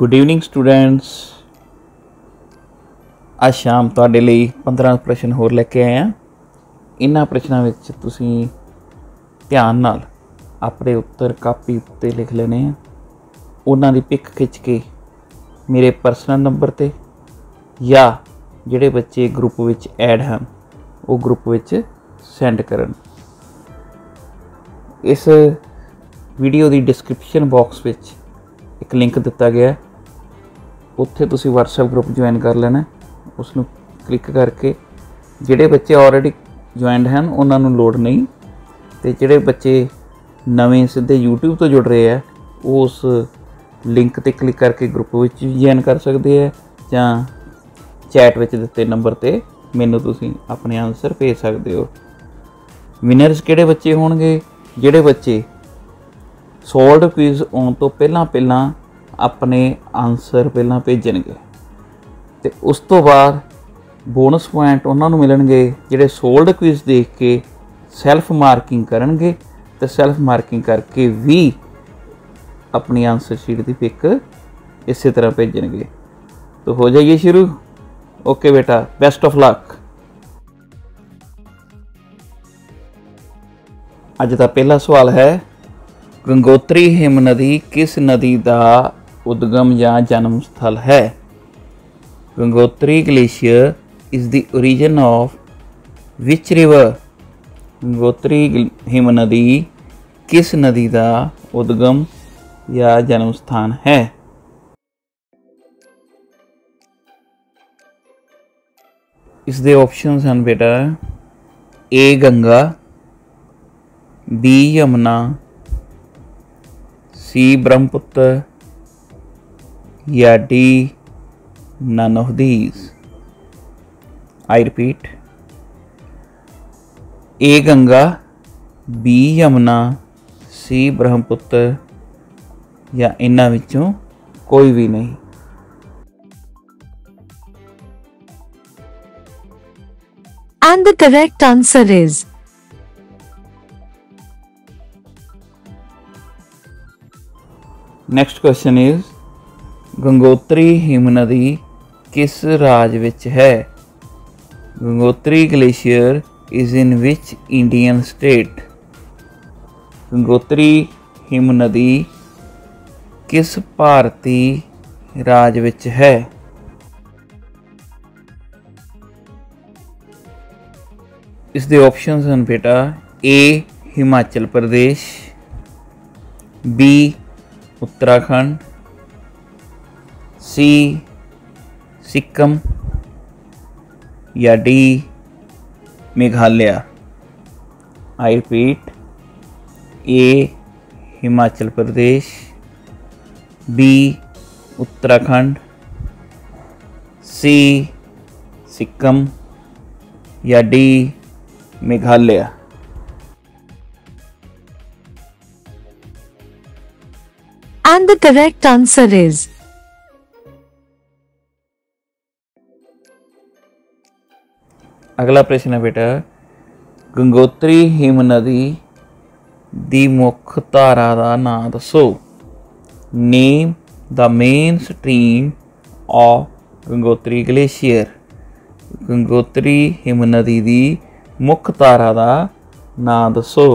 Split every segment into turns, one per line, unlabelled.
Good evening students. आज शाम तुहाडे लई 15 प्रश्न होर लैके आए हैं। इन्हां प्रश्नों विच तुसीं ध्यान नाल अपने उत्तर कापी उत्ते लिख लेने हैं। उन्हां दी पिक खिंच के मेरे परसनल नंबर ते या जिहड़े बच्चे ग्रुप विच ऐड हैं वो ग्रुप विच सेंड करन। इस video the description box which एक लिंक दिता गया, उत्थे तुसी व्हाट्सएप ग्रुप ज्वाइन कर लेना। उसनूं क्लिक करके जिहड़े बच्चे ऑलरेडी ज्वाइंड हैं उन्होंने लोड़ नहीं, तो जिहड़े बच्चे नवें सीधे यूट्यूब तो जुड़ रहे हैं वो उस लिंक ते क्लिक करके ग्रुप विच ज्वाइन कर सकते हैं, जां चैट विच दिते नंबर ते मैनूं तुसी अपने आंसर भेज सकते हो। विनर्स किहड़े बच्चे होणगे? जिहड़े बच्चे सोल्ड क्विज़ आउण तो पहला अपने आंसर पहला भेजणगे ते उस तो बाद बोनस पॉइंट उन्होंने मिलणगे जिहड़े सोल्ड क्विज़ देख के सैल्फ मार्किंग करनगे ते सैल्फ मार्किंग करके भी अपनी आंसर शीट की पिक इस तरह भेजणगे। तो हो जाइए शुरू। ओके बेटा, बेस्ट ऑफ लक। अज का पहला सवाल है, गंगोत्री हिम नदी किस नदी का उद्गम या जन्म स्थल है? Gangotri glacier is the origin of which river? Gangotri him नदी किस नदी का उद्गम या जन्म स्थान है? इसके ऑप्शंस हैं बेटा, A Ganga, B Yamuna, C Brahmaputra या D none of these. I repeat, A Ganga, B Yamuna, C Brahmaputra या इन्हां विचों कोई भी नहीं।
And the correct answer is
next question is, Gangotri him नदी किस राज विच है? Gangotri glacier is in which Indian state? Gangotri him नदी किस भारती राज विच है? इसके ऑप्शंस हैं बेटा, A Himachal Pradesh, B Uttarakhand, C Sikkim या D Meghalaya. I repeat, A Himachal Pradesh, B Uttarakhand, C Sikkim या D Meghalaya.
and the correct answer is
अगला प्रश्न है बेटा, गंगोत्री हिम नदी दी मुख धारा का नाम दसो। Name the main stream of Gangotri glacier. Gangotri him नदी दी मुख धारा का नाम दसो।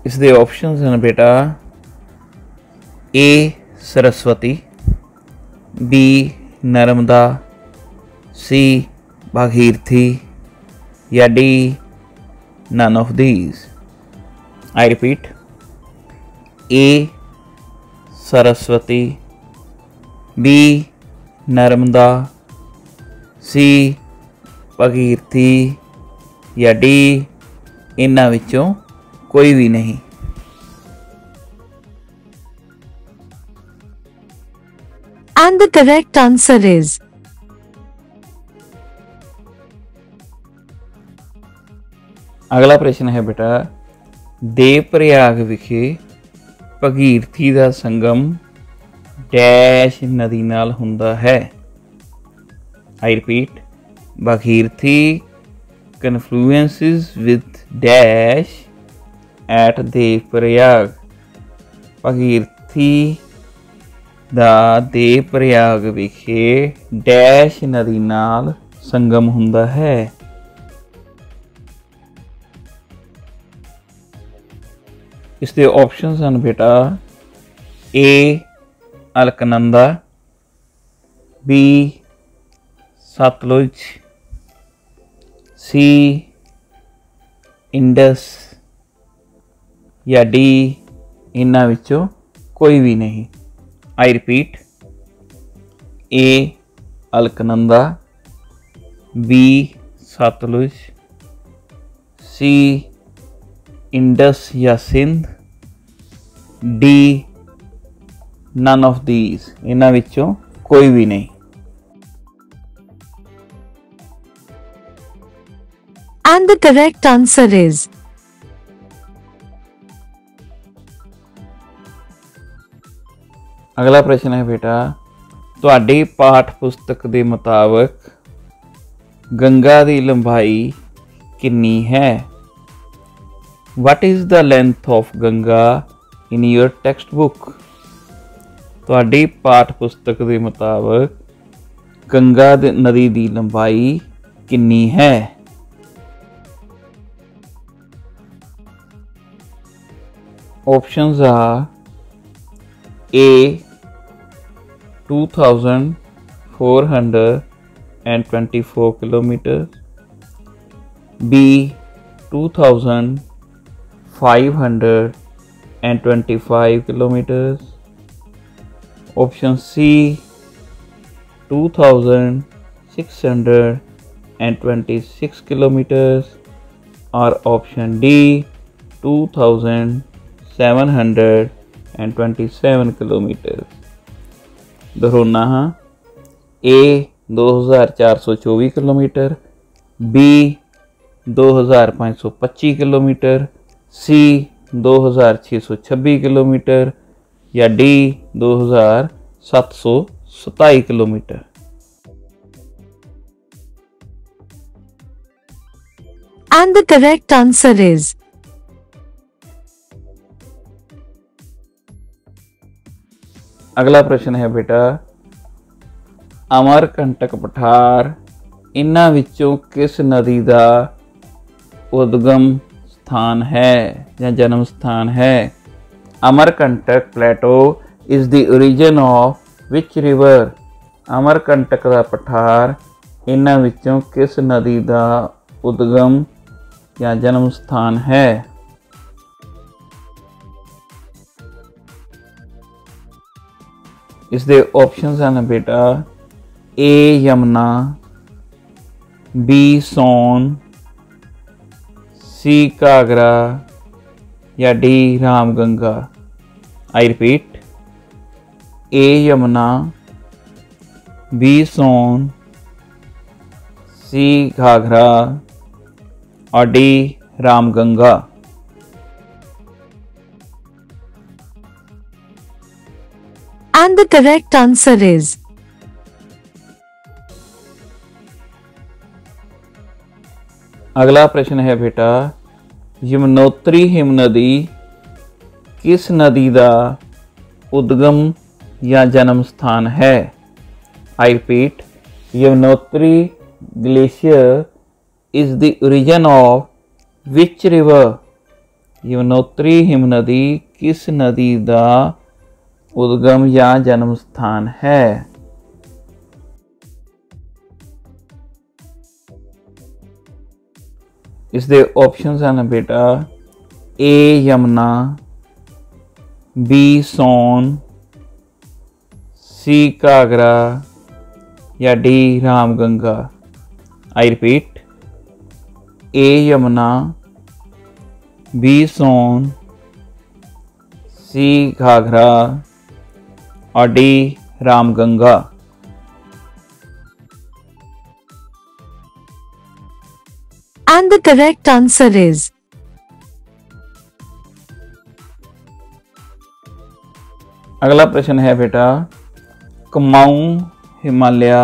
इसके ऑप्शंस हैं बेटा, A Saraswati, B Narmada, C Bhagirathi या D none of these. I repeat, A Saraswati, B Narmada, C Bhagirathi या डी इन्हां विचों कोई भी नहीं।
and the correct answer is
अगला प्रश्न है बेटा, देवप्रयाग विखे भगीरथी का संगम डैश नदी नाल हुंदा है? I repeat, Bhagirathi confluences with dash at Dev Prayag ਭਗੀਰਥੀ ਦਾ ਦੇ ਪ੍ਰਯਾਗ ਵਿਖੇ ਡੈਸ਼ ਨਦੀ ਨਾਲ ਸੰਗਮ ਹੁੰਦਾ ਹੈ। ਇਸ ਦੇ ਆਪਸ਼ਨਸ ਹਨ ਬੇਟਾ A Alaknanda, B Sutlej, C Indus या डी इन्हां विचों कोई भी नहीं। I repeat, A Alaknanda, B Sutlej, C Indus या Sindh, D none of these, इन्हां विचों कोई भी नहीं।
And the correct answer is
अगला प्रश्न है बेटा, ਤੁਹਾਡੀ पाठ पुस्तक के मुताबिक गंगा की लंबाई कितनी है? What is the length of Ganga in your textbook? ਤੁਹਾਡੀ पाठ पुस्तक के मुताबिक गंगा नदी की लंबाई कितनी है? Options are A 2424 kilometers, B 2525 kilometers, option C 2626 kilometers, or option D 2727 kilometre. दोहराना हाँ, ए 2424 किलोमीटर, बी 2525 किलोमीटर, सी 2626 किलोमीटर, या D 2727 kilometre.
And the correct answer is
अगला प्रश्न है बेटा, अमरकंटक पठार इन्हां विचों किस नदी का उद्गम स्थान है या जन्म स्थान है? Amarkantak plateau is the origin of which river? Amarkantak का पठार इन्हां विचों किस नदी का उद्गम या जन्म स्थान है? इसके ऑप्शंस हैं बेटा A Yamuna, B Son, C Ghaghara, या D Ramganga. I repeat, A Yamuna, B Son, C Ghaghara, और D Ramganga.
And the correct answer is
अगला प्रश्न है बेटा, यमुनोत्री हिमनदी किस नदी का उद्गम या जन्म स्थान है? I repeat, Yamunotri glacier is the origin of which river? Yamunotri हिमनदी किस नदी का उद्गम या जन्म स्थान है? इसके ऑप्शंस हैं बेटा A Yamuna, B Son, C Ghaghara, या D Ramganga. I repeat, A Yamuna, B Son, C Ghaghara, और D Ramganga.
And the correct answer is
अगला प्रश्न है बेटा, कुमाऊं हिमालय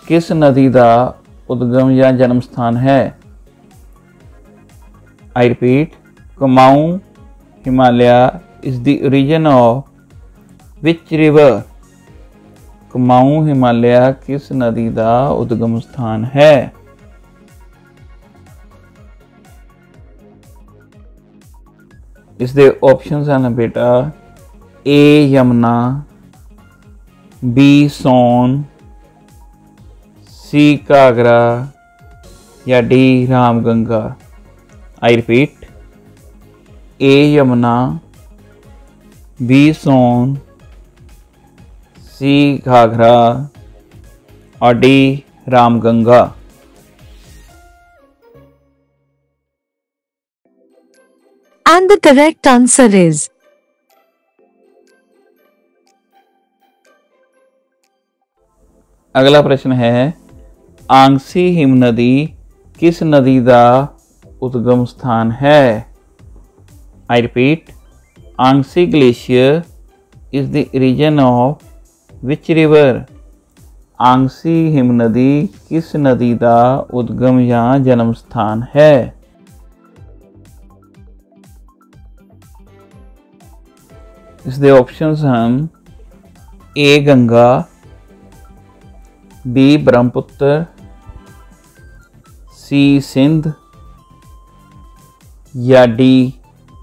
किस नदी का उद्गम या जन्म स्थान है? I repeat, Kumaon Himalaya is the origin of which river? Kumaon Himalaya किस नदी का उद्गम स्थान है? इसके ऑप्शंस हैं बेटा A Yamuna, B Son, C Ghaghara या D Ramganga. I repeat, A Yamuna, B Son, C Ghaghara और D Ramganga.
And the correct answer is
अगला प्रश्न है आंगसी हिमनदी किस नदी का उद्गम स्थान है? I repeat, Angsi glacier is the region of which river? Angsi हिमनदी किस नदी का उद्गम या जन्म स्थान है? इसके ऑप्शंस हैं A Ganga, B Brahmaputra, C Sindh या D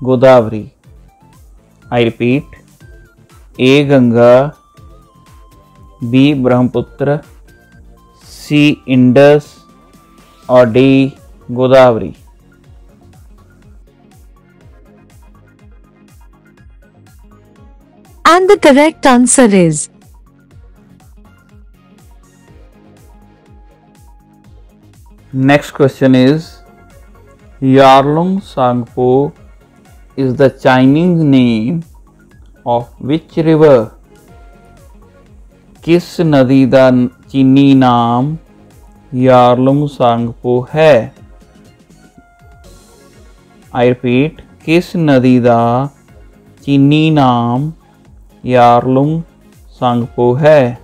Godavari. I repeat, A Ganga, B Brahmaputra, C Indus और D Godavari.
and the correct answer is
Next question is Yarlung Sangpo is the Chinese name of which river? किस नदी का चीनी नाम यारलुंग सांगपो है? आई रिपीट, किस नदी का चीनी नाम यारलुंग सांगपो है?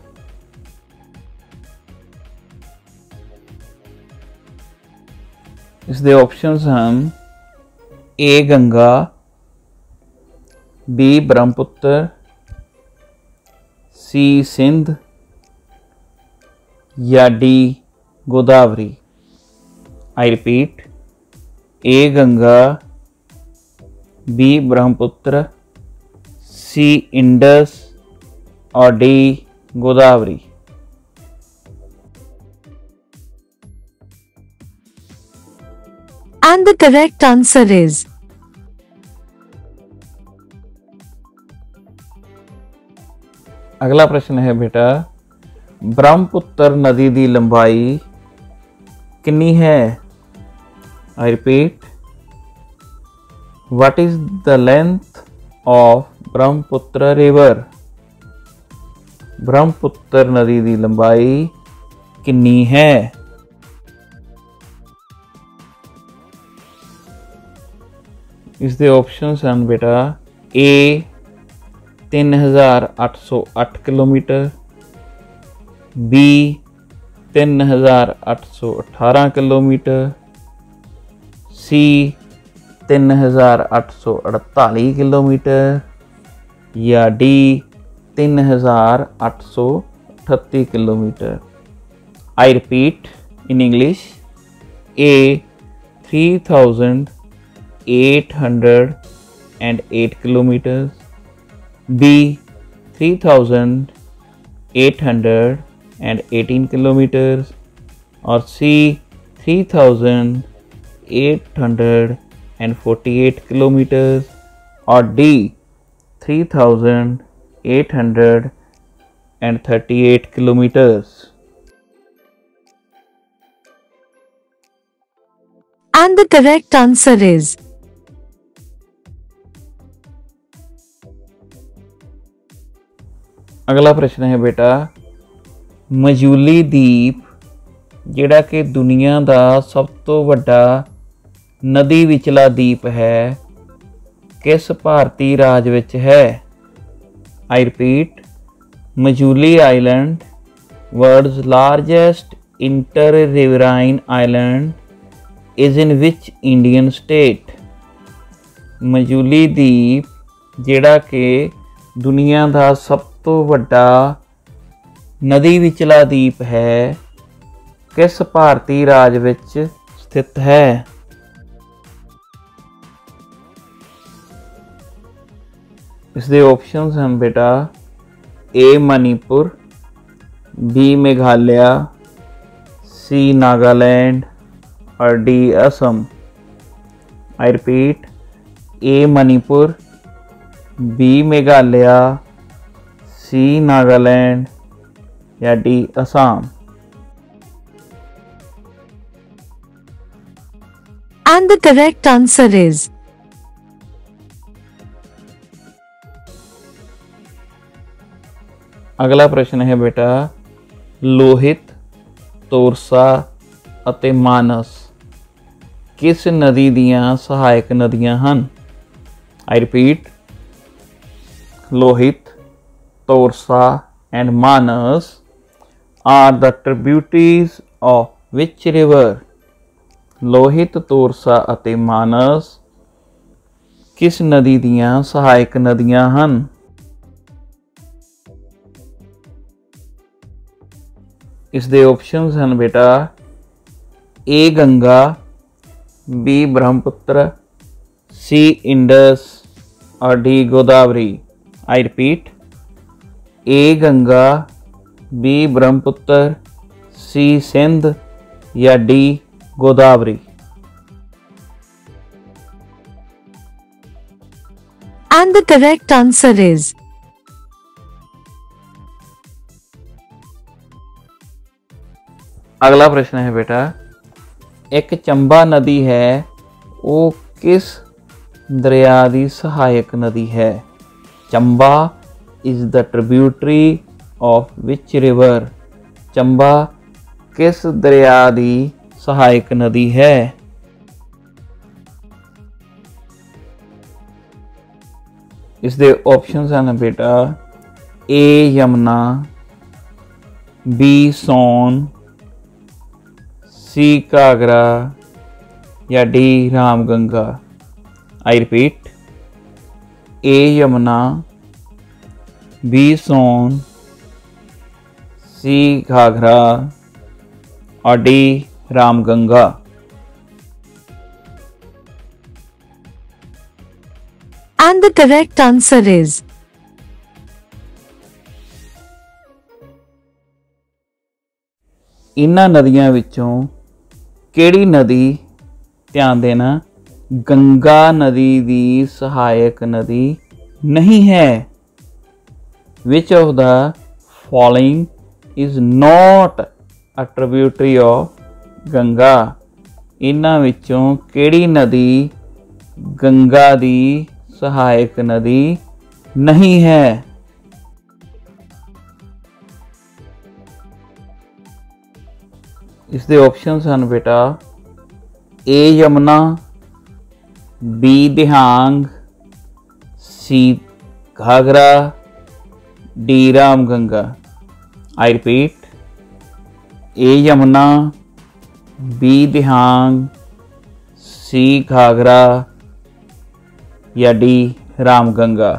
इसके ऑप्शंस हैं A Ganga, B Brahmaputra, C Sindh या D Godavari. I repeat, A Ganga, B Brahmaputra, C Indus और D Godavari.
and the correct answer is
अगला प्रश्न है बेटा ब्रह्मपुत्र नदी की लंबाई कितनी है? I repeat, what is the length of Brahmaputra river? Brahmaputra नदी की लंबाई कितनी है? इसके ऑप्शंस हैं बेटा ए 3808 किलोमीटर, बी 3818 किलोमीटर, सी 3848 किलोमीटर या D 3838 kilometre. I repeat in English, A 3808 kilometers, B 3818 kilometers और C 3848 kilometers और D 3838 kilometers।
and the correct answer is
अगला प्रश्न है बेटा मजूली द्वीप जिहड़ा कि दुनिया का सब तो वड्डा नदी विचला द्वीप है किस भारतीय राज विच है? I repeat, Majuli island world's largest inter riverine island is in which Indian state? Majuli द्वीप ਜਿਹੜਾ ਕਿ ਦੁਨੀਆ ਦਾ ਸਭ ਤੋਂ ਵੱਡਾ ਨਦੀ ਵਿਚਲਾ ਦੀਪ ਹੈ, ਕਿਸ ਭਾਰਤੀ ਰਾਜ ਵਿੱਚ ਸਥਿਤ ਹੈ? ਇਸ ਦੇ ਆਪਸ਼ਨਸ ਹਨ ਬੇਟਾ A ਮਨੀपुਰ, B Meghalaya, C Nagaland और D Assam. I repeat, A Manipur, B Meghalaya, C Nagaland या D Assam.
And the correct answer is
अगला प्रश्न है बेटा, लोहित, तोरसा ਅਤੇ ਮਾਨਸ किस नदी ਦੀਆਂ सहायक नदियां ਹਨ? I repeat, Lohit, Torsa and Manas are the tributaries of which river? Lohit, Torsa ਅਤੇ मानस किस नदी ਦੀਆਂ सहायक नदियां ਹਨ? इस दे ऑप्शंस हैं बेटा A Ganga, B Brahmaputra, C Indus और D Godavari. I repeat, A Ganga, B Brahmaputra, C Sindh या D Godavari.
and the correct answer is
अगला प्रश्न है बेटा, एक चंबा नदी है, वो किस दरिया की सहायक नदी है? Chamba is the tributary of which river? Chamba किस दरिया की सहायक नदी है? इस दे ऑप्शंस हैं बेटा A Yamuna, B Son, C Ghaghara या D Ramganga. I repeat, A Yamuna, B Son, C Ghaghara और D Ramganga.
and the correct answer is
इन्हां नदियां विचों ਕਿਹੜੀ नदी, ध्यान देना, गंगा नदी की सहायक नदी नहीं है? Which of the following is not a tributary of Ganga? इन्हां विचों किहड़ी नदी गंगा की सहायक नदी नहीं है? इस दे ऑप्शंस हैं बेटा A Yamuna, B Dihang, C Ghaghara, D Ramganga. I repeat, A Yamuna, B Dihang, C Ghaghara या D Ramganga.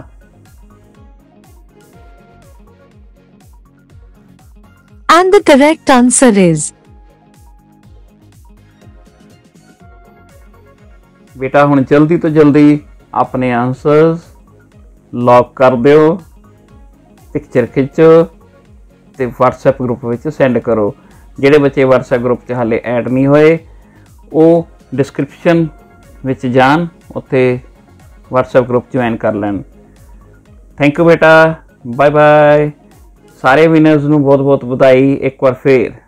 and the correct answer is
बेटा हुण जल्दी तो जल्दी अपने आंसर्स लॉक कर दिओ, पिक्चर खिंचो ते WhatsApp ग्रुप विच सेंड करो। जिहड़े बच्चे WhatsApp ग्रुप च हाले ऐड नहीं होए वो डिस्क्रिप्शन विच जान, उत्थे WhatsApp ग्रुप ज्वाइन कर लैन। थैंक यू बेटा, बाय बाय। सारे विनर्स नूं बहुत बहुत बधाई एक बार फिर।